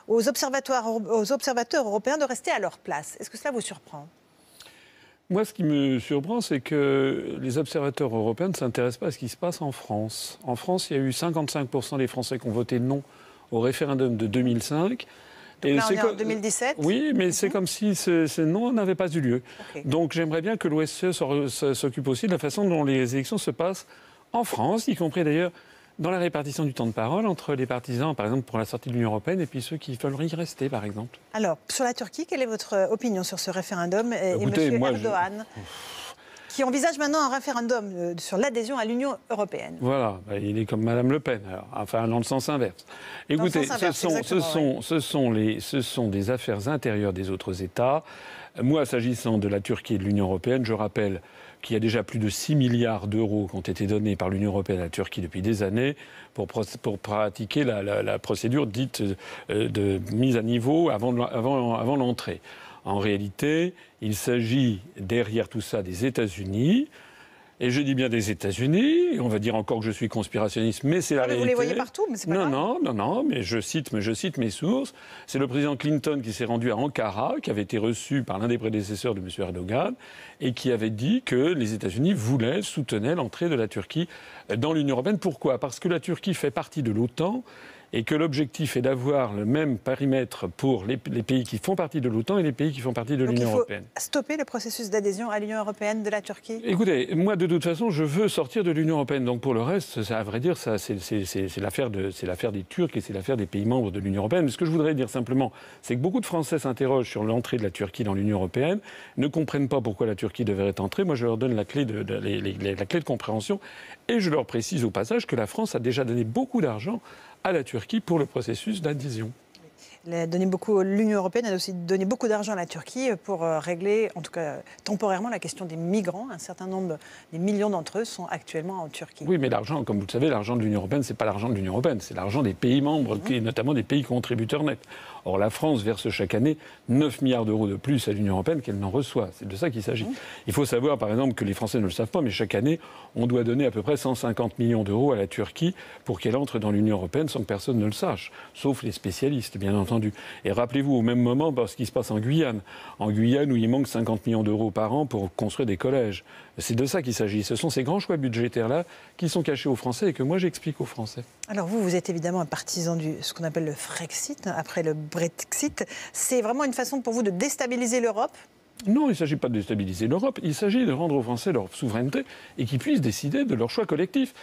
aux observateurs européens de rester à leur place. Est-ce que cela vous surprend? Moi, ce qui me surprend, c'est que les observateurs européens ne s'intéressent pas à ce qui se passe en France. En France, il y a eu 55% des Français qui ont voté non au référendum de 2005. Donc là, on est en 2017. Oui, mais c'est comme si ce non n'avait pas eu lieu. Okay. Donc j'aimerais bien que l'OSCE s'occupe aussi de la façon dont les élections se passent en France, y compris d'ailleurs dans la répartition du temps de parole entre les partisans, par exemple, pour la sortie de l'Union européenne, et puis ceux qui veulent y rester, par exemple. Alors, sur la Turquie, quelle est votre opinion sur ce référendum? Écoutez, et M. Erdogan, qui envisage maintenant un référendum sur l'adhésion à l'Union européenne. Voilà, il est comme Mme Le Pen, alors, enfin dans le sens inverse. Écoutez, ce sont des affaires intérieures des autres États. Moi, s'agissant de la Turquie et de l'Union européenne, je rappelle qu'il y a déjà plus de 6 milliards d'euros qui ont été donnés par l'Union européenne à la Turquie depuis des années pour pratiquer la procédure dite de mise à niveau avant l'entrée. En réalité, il s'agit derrière tout ça des États-Unis. Et je dis bien des États-Unis, on va dire encore que je suis conspirationniste, mais c'est la réalité. Vous les voyez partout, mais c'est pas grave. Non, mais je cite mes sources. C'est le président Clinton qui s'est rendu à Ankara, qui avait été reçu par l'un des prédécesseurs de M. Erdogan, et qui avait dit que les États-Unis soutenaient l'entrée de la Turquie dans l'Union européenne. Pourquoi? Parce que la Turquie fait partie de l'OTAN, et que l'objectif est d'avoir le même périmètre pour les pays qui font partie de l'OTAN et les pays qui font partie de l'Union européenne. Donc il faut stopper le processus d'adhésion à l'Union européenne de la Turquie? Écoutez, moi de toute façon, je veux sortir de l'Union européenne. Donc pour le reste, ça, à vrai dire, ça, c'est l'affaire des Turcs et c'est l'affaire des pays membres de l'Union européenne. Mais ce que je voudrais dire simplement, c'est que beaucoup de Français s'interrogent sur l'entrée de la Turquie dans l'Union européenne, ne comprennent pas pourquoi la Turquie devrait entrer. Moi, je leur donne la clé de compréhension et je leur précise au passage que la France a déjà donné beaucoup d'argent à la Turquie pour le processus d'adhésion. L'Union européenne a aussi donné beaucoup d'argent à la Turquie pour régler, en tout cas temporairement, la question des migrants. Un certain nombre, des millions d'entre eux sont actuellement en Turquie. Oui, mais l'argent, comme vous le savez, l'argent de l'Union européenne, c'est pas l'argent de l'Union européenne, c'est l'argent des pays membres, et notamment des pays contributeurs nets. Or, la France verse chaque année 9 milliards d'euros de plus à l'Union européenne qu'elle n'en reçoit. C'est de ça qu'il s'agit. Il faut savoir, par exemple, que les Français ne le savent pas, mais chaque année, on doit donner à peu près 150 millions d'euros à la Turquie pour qu'elle entre dans l'Union européenne sans que personne ne le sache, sauf les spécialistes, bien entendu. Et rappelez-vous au même moment ce qui se passe en Guyane. En Guyane, où il manque 50 millions d'euros par an pour construire des collèges. C'est de ça qu'il s'agit. Ce sont ces grands choix budgétaires-là qui sont cachés aux Français et que moi j'explique aux Français. Alors vous êtes évidemment un partisan de ce qu'on appelle le Frexit, après le Brexit. C'est vraiment une façon pour vous de déstabiliser l'Europe ? Non, il ne s'agit pas de déstabiliser l'Europe. Il s'agit de rendre aux Français leur souveraineté et qu'ils puissent décider de leurs choix collectifs.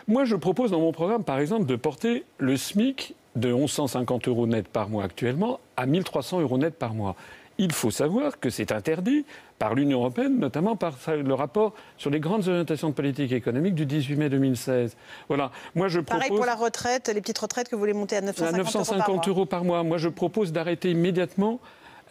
Moi, je propose dans mon programme, par exemple, de porter le SMIC de 1150 € net par mois actuellement à 1300 € net par mois. Il faut savoir que c'est interdit par l'Union européenne, notamment par le rapport sur les grandes orientations de politique économique du 18 mai 2016. Voilà. Moi, je propose... Pareil pour la retraite, les petites retraites que vous voulez monter à 950 € par mois. Moi, je propose d'arrêter immédiatement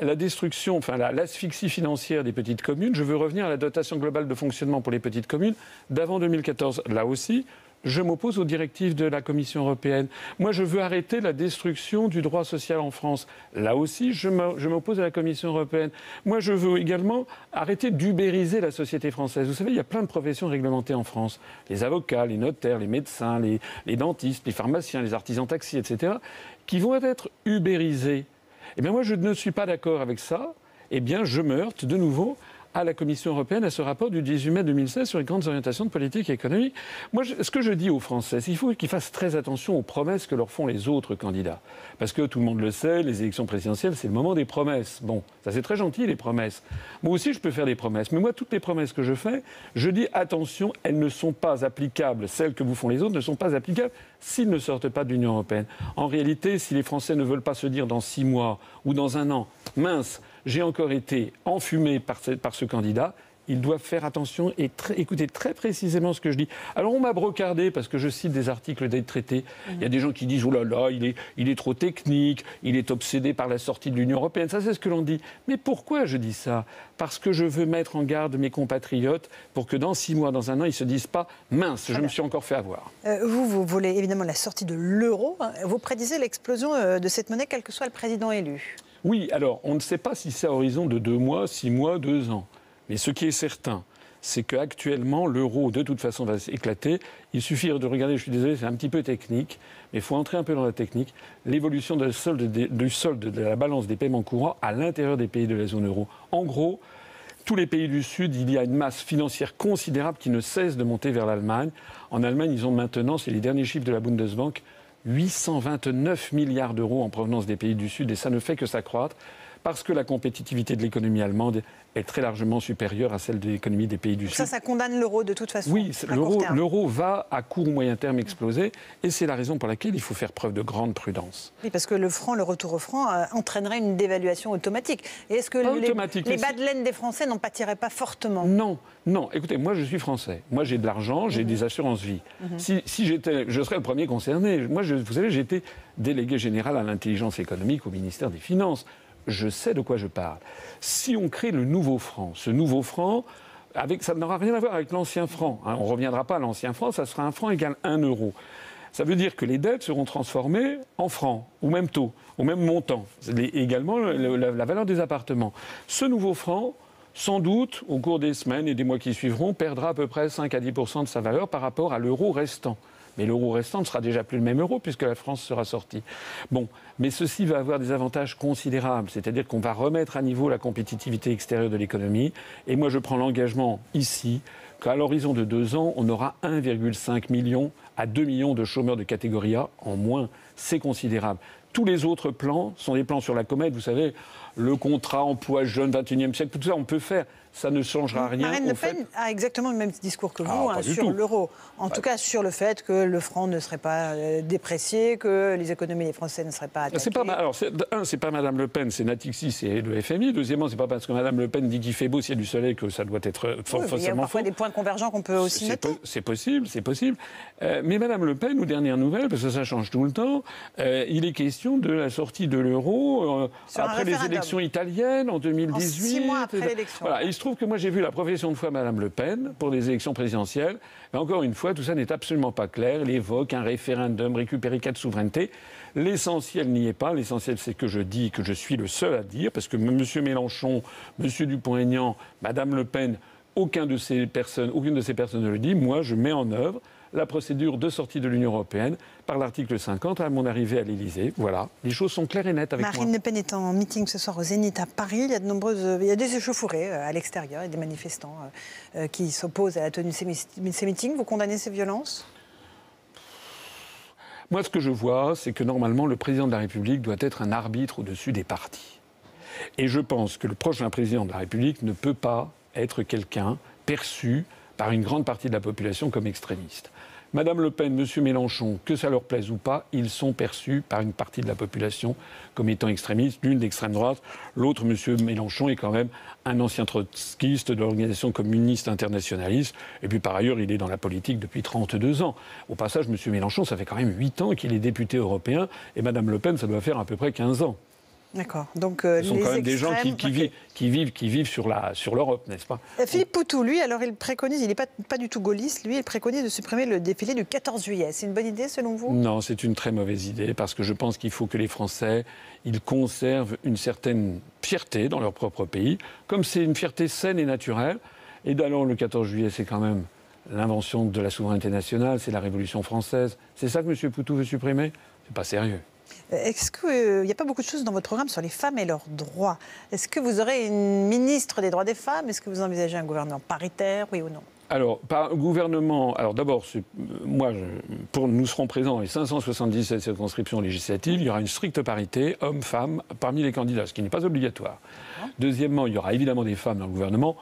la destruction, enfin l'asphyxie financière des petites communes. Je veux revenir à la dotation globale de fonctionnement pour les petites communes d'avant 2014. Là aussi, je m'oppose aux directives de la Commission européenne. Moi, je veux arrêter la destruction du droit social en France. Là aussi, je m'oppose à la Commission européenne. Moi, je veux également arrêter d'ubériser la société française. Vous savez, il y a plein de professions réglementées en France. Les avocats, les notaires, les médecins, les dentistes, les pharmaciens, les artisans taxis, etc., qui vont être ubérisés. Eh bien, moi, je ne suis pas d'accord avec ça. Eh bien, je me heurte de nouveau à la Commission européenne, à ce rapport du 18 mai 2016 sur les grandes orientations de politique économique. Moi, ce que je dis aux Français, c'est qu'il faut qu'ils fassent très attention aux promesses que leur font les autres candidats. Parce que tout le monde le sait, les élections présidentielles, c'est le moment des promesses. Bon, ça c'est très gentil, les promesses. Moi aussi, je peux faire des promesses. Mais moi, toutes les promesses que je fais, je dis attention, elles ne sont pas applicables. Celles que vous font les autres ne sont pas applicables s'ils ne sortent pas de l'Union européenne. En réalité, si les Français ne veulent pas se dire dans 6 mois ou dans 1 an, mince, j'ai encore été enfumé par ce candidat, ils doivent faire attention et écouter très précisément ce que je dis. Alors on m'a brocardé parce que je cite des articles des traités. Il y a des gens qui disent « Oh là là, il est trop technique, il est obsédé par la sortie de l'Union européenne ». Ça, c'est ce que l'on dit. Mais pourquoi je dis ça? Parce que je veux mettre en garde mes compatriotes pour que dans 6 mois, dans 1 an, ils ne se disent pas « Mince, je me suis encore fait avoir ». Vous voulez évidemment la sortie de l'euro. Vous prédisez l'explosion de cette monnaie, quel que soit le président élu. Oui, alors on ne sait pas si c'est à horizon de 2 mois, 6 mois, 2 ans. Mais ce qui est certain, c'est qu'actuellement, l'euro, de toute façon, va s'éclater. Il suffit de regarder, je suis désolé, c'est un petit peu technique, mais il faut entrer un peu dans la technique, l'évolution du solde de la balance des paiements courants à l'intérieur des pays de la zone euro. En gros, tous les pays du Sud, il y a une masse financière considérable qui ne cesse de monter vers l'Allemagne. En Allemagne, ils ont maintenant, c'est les derniers chiffres de la Bundesbank, 829 milliards d'euros en provenance des pays du Sud, et ça ne fait que s'accroître parce que la compétitivité de l'économie allemande est très largement supérieure à celle de l'économie des pays du Sud. Ça condamne l'euro de toute façon. Oui, l'euro va à court ou moyen terme exploser, et c'est la raison pour laquelle il faut faire preuve de grande prudence. Oui, parce que le retour au franc entraînerait une dévaluation automatique. Et est-ce que les bas de laine des Français n'en pâtiraient pas fortement? Non, non. Écoutez, moi je suis français. Moi j'ai de l'argent, j'ai des assurances vie. Si je serais le premier concerné. Moi, vous savez, j'ai été délégué général à l'intelligence économique au ministère des Finances. Je sais de quoi je parle. Si on crée le nouveau franc, ce nouveau franc, ça n'aura rien à voir avec l'ancien franc. On ne reviendra pas à l'ancien franc, ça sera un franc égal 1 euro. Ça veut dire que les dettes seront transformées en francs, au même taux, au même montant. Également la valeur des appartements. Ce nouveau franc, sans doute, au cours des semaines et des mois qui suivront, perdra à peu près 5 à 10% de sa valeur par rapport à l'euro restant. Mais l'euro restant ne sera déjà plus le même euro puisque la France sera sortie. Bon, mais ceci va avoir des avantages considérables. C'est-à-dire qu'on va remettre à niveau la compétitivité extérieure de l'économie. Et moi, je prends l'engagement ici qu'à l'horizon de 2 ans, on aura 1,5 million à 2 millions de chômeurs de catégorie A en moins. C'est considérable. Tous les autres plans sont des plans sur la comète. Vous savez, le contrat emploi jeune 21e siècle, tout ça, on peut faire. Ça ne changera rien. Marine Le Pen a exactement le même discours que vous sur l'euro. En tout cas, sur le fait que le franc ne serait pas déprécié, que les économies des Français ne seraient pas attaquées. C'est pas Madame Le Pen, c'est Natixis, c'est le FMI. Deuxièmement, c'est pas parce que Madame Le Pen dit qu'il fait beau s'il y a du soleil que ça doit être forcément faux. Il y a parfois des points convergents qu'on peut aussi noter. C'est possible, c'est possible. Mais Madame Le Pen, aux dernières nouvelles, parce que ça change tout le temps, il est question de la sortie de l'euro après les élections italiennes en 2018. 6 mois après l'élection. Voilà. Il se trouve que moi j'ai vu la profession de foi Madame Le Pen pour les élections présidentielles. Mais encore une fois, tout ça n'est absolument pas clair. Elle évoque un référendum, récupérer 4 souverainetés. L'essentiel n'y est pas. L'essentiel, c'est que je dis que je suis le seul à dire, parce que M. Mélenchon, M. Dupont-Aignan, Mme Le Pen, aucune de ces personnes ne le dit. Moi, je mets en œuvre la procédure de sortie de l'Union européenne par l'article 50 à mon arrivée à l'Élysée. Voilà, les choses sont claires et nettes avec moi. Marine Le Pen est en meeting ce soir au Zénith à Paris. Il y a des échauffourées à l'extérieur et des manifestants qui s'opposent à la tenue de ces meetings. Vous condamnez ces violences ? Moi, ce que je vois, c'est que normalement, le président de la République doit être un arbitre au-dessus des partis. Et je pense que le prochain président de la République ne peut pas être quelqu'un perçu par une grande partie de la population comme extrémiste. Madame Le Pen, Monsieur Mélenchon, que ça leur plaise ou pas, ils sont perçus par une partie de la population comme étant extrémistes, l'une d'extrême droite, l'autre, Monsieur Mélenchon, est quand même un ancien trotskiste de l'organisation communiste internationaliste, et puis par ailleurs, il est dans la politique depuis 32 ans. Au passage, Monsieur Mélenchon, ça fait quand même 8 ans qu'il est député européen, et Madame Le Pen, ça doit faire à peu près 15 ans. D'accord. Donc, ce sont quand même des gens qui vivent sur l'Europe, n'est-ce pas ? Philippe Poutou, lui, alors il préconise, il n'est pas du tout gaulliste, lui, il préconise de supprimer le défilé du 14 juillet. C'est une bonne idée, selon vous ? Non, c'est une très mauvaise idée, parce que je pense qu'il faut que les Français, ils conservent une certaine fierté dans leur propre pays, comme c'est une fierté saine et naturelle. Et d'ailleurs, le 14 juillet, c'est quand même l'invention de la souveraineté nationale, c'est la Révolution française. C'est ça que M. Poutou veut supprimer ? C'est pas sérieux. Est-ce qu'il n'y a pas beaucoup de choses dans votre programme sur les femmes et leurs droits ? Est-ce que vous aurez une ministre des droits des femmes ? Est-ce que vous envisagez un gouvernement paritaire, oui ou non ? Alors, par gouvernement, alors d'abord, nous serons présents dans les 577 circonscriptions législatives. Il y aura une stricte parité hommes-femmes parmi les candidats, ce qui n'est pas obligatoire. Deuxièmement, il y aura évidemment des femmes dans le gouvernement.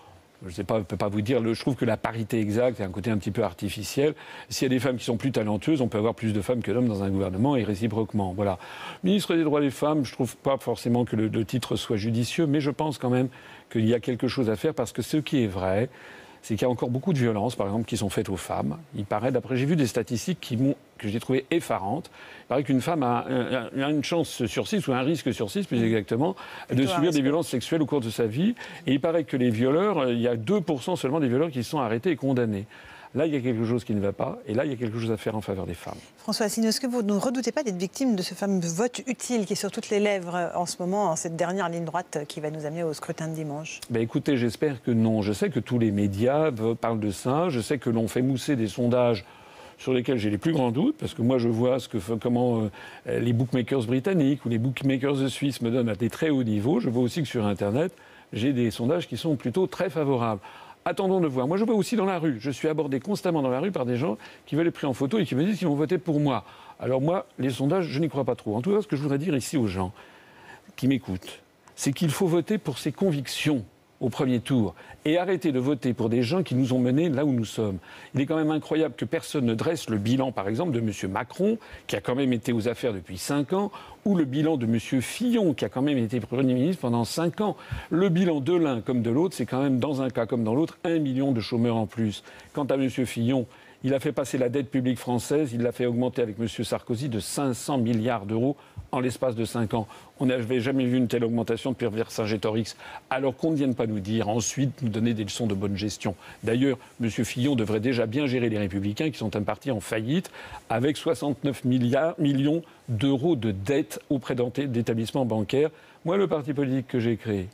Je ne peux pas vous dire, je trouve que la parité exacte est un côté un petit peu artificiel. S'il y a des femmes qui sont plus talentueuses, on peut avoir plus de femmes que d'hommes dans un gouvernement et réciproquement. Voilà. Ministre des droits des femmes, je ne trouve pas forcément que le titre soit judicieux, mais je pense quand même qu'il y a quelque chose à faire parce que ce qui est vrai, c'est qu'il y a encore beaucoup de violences, par exemple, qui sont faites aux femmes. Il paraît, d'après, j'ai vu des statistiques que j'ai trouvées effarantes. Il paraît qu'une femme a une chance sur 6, ou un risque sur 6, plus exactement, de subir des violences sexuelles au cours de sa vie. Et il paraît que les violeurs, il y a 2% seulement des violeurs qui sont arrêtés et condamnés. Là, il y a quelque chose qui ne va pas, et là, il y a quelque chose à faire en faveur des femmes. François Asselineau, est-ce que vous ne redoutez pas d'être victime de ce fameux vote utile qui est sur toutes les lèvres en ce moment, en cette dernière ligne droite qui va nous amener au scrutin de dimanche? Écoutez, j'espère que non. Je sais que tous les médias parlent de ça. Je sais que l'on fait mousser des sondages sur lesquels j'ai les plus grands doutes, parce que moi je vois comment les bookmakers britanniques ou les bookmakers suisses me donnent à des très hauts niveaux. Je vois aussi que sur Internet, j'ai des sondages qui sont plutôt très favorables. Attendons de voir. Moi je vois aussi dans la rue. Je suis abordé constamment dans la rue par des gens qui veulent être pris en photo et qui me disent qu'ils vont voter pour moi. Alors moi, les sondages, je n'y crois pas trop. En tout cas, ce que je voudrais dire ici aux gens qui m'écoutent, c'est qu'il faut voter pour ses convictions au premier tour et arrêter de voter pour des gens qui nous ont menés là où nous sommes. Il est quand même incroyable que personne ne dresse le bilan, par exemple, de M. Macron, qui a quand même été aux affaires depuis 5 ans, ou le bilan de M. Fillon, qui a quand même été Premier ministre pendant 5 ans. Le bilan de l'un comme de l'autre, c'est quand même, dans un cas comme dans l'autre, 1 million de chômeurs en plus. Quant à M. Fillon, il a fait passer la dette publique française, il l'a fait augmenter avec M. Sarkozy de 500 milliards d'euros en l'espace de 5 ans. On n'avait jamais vu une telle augmentation depuis Vercingétorix. Alors qu'on ne vienne pas nous dire, ensuite, nous donner des leçons de bonne gestion. D'ailleurs, M. Fillon devrait déjà bien gérer les Républicains, qui sont un parti en faillite, avec 69 millions d'euros de dettes auprès d'établissements bancaires. Moi, le parti politique que j'ai créé,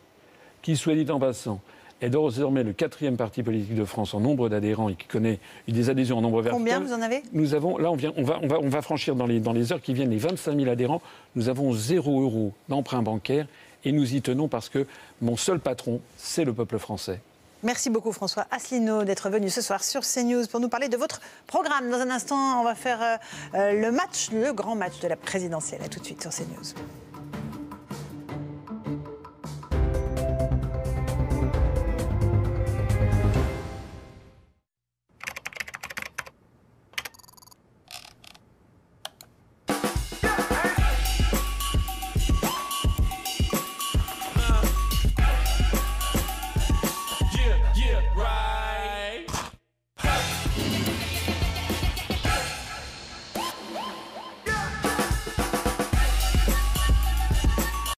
qui, soit dit en passant, est désormais le 4e parti politique de France en nombre d'adhérents et qui connaît des adhésions en nombre vertical. Combien vous en avez? Nous avons, là, on va franchir dans les heures qui viennent les 25 000 adhérents. Nous avons 0 € d'emprunt bancaire et nous y tenons parce que mon seul patron, c'est le peuple français. Merci beaucoup François Asselineau d'être venu ce soir sur CNews pour nous parler de votre programme. Dans un instant, on va faire le grand match de la présidentielle. À tout de suite sur CNews.